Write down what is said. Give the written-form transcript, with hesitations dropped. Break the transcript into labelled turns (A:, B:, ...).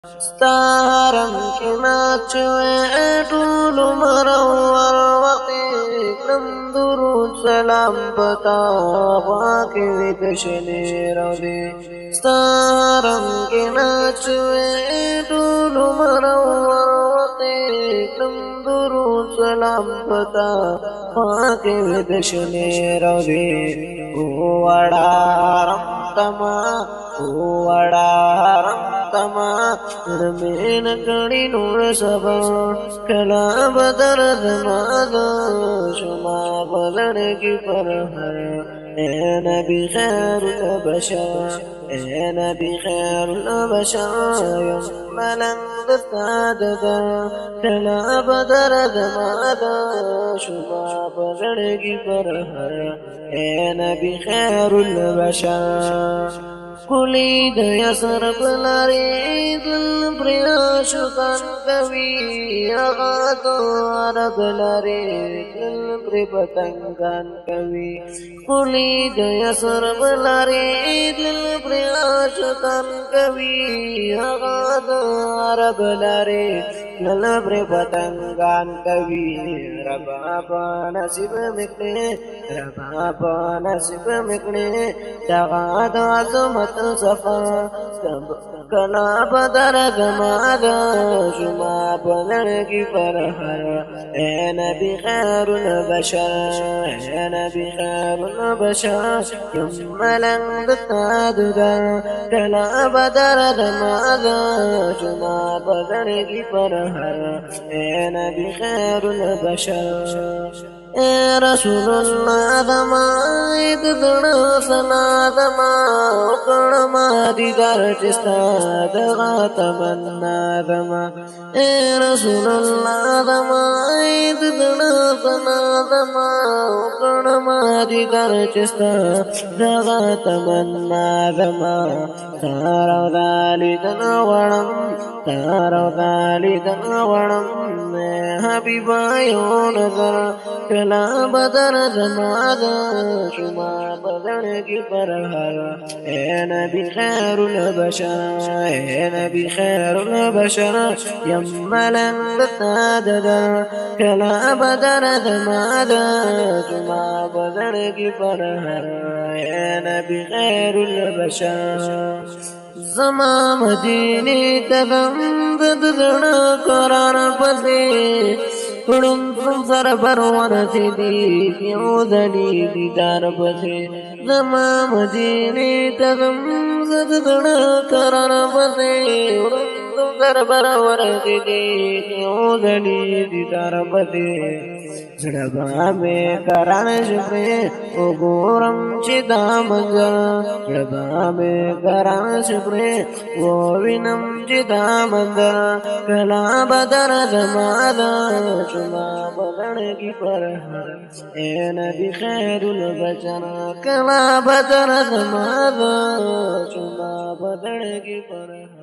A: ستارم کې ناچوي ټول مرور وقې کړم درود سلام پتا غوا کې وید شنې راوړي ستارم کې ناچوي ټول مرور وقې کړم درود سلام پتا غوا کې وید شنې راوړي وړارم تما وړارم تما رمین کړي نور سبا کلا بدر دماغ شما بلن کی پر اے نبی خیر البشر اے نبی خیر البشر ملن دستاد کلا بدر دماغ شما بلن کی پر اے نبی خیر البشر کلی د یسر بلاری دل پریا شکان کوي هغه د عرب لاري دل پر پتنګان کوي کلی د یسر بلاری دل پریا شکان کوي هغه د عرب لاري دل پر پتنګان کوي ربا په نصیب مکړي ربا په نصیب مکړي دغه د عظمت صفا کلا بدر دماغ شما بلن کی فرحر اے نبی خیر البشر اے نبی خیر البشر ملن دتاد کلا بدر دماغ شما بلن کی فرحر اے نبی خیر البشر اے رسول اللہ دمائد دڑا سنا دما اکڑما دیدار چستا دغا تمنا دما اے رسول اللہ دمائد دڑا سنا دما اکڑما دیدار چستا دغا تمنا دما تارو دالی دنا وڑم تارو دالی دنا وڑم حبیبا یو نظر کلا بدر دماغ شما بدن کی پرہر اے نبی خیر البشر اے نبی خیر البشر یملن بتادد کلا بدر دماغ شما بدن کی پرہر اے نبی خیر البشر زما مدینی تدم ددنا قرار پسے کڑم تم سر پرور سے دی کیوں دلی دیدار پسے زما مدینی تدم ددنا قرار پسے کڑم تم سر پرور سے دی کیوں دلی دیدار پسے زړبا مې کران شپې وګورم چې دا منظر زړبا مې کران شپې ووینم چې دا منظر کلا بدر زما دا شما بدن کی پرهر اے نبی خیر البشر کلا بدر زما دا شما بدن کی پرهر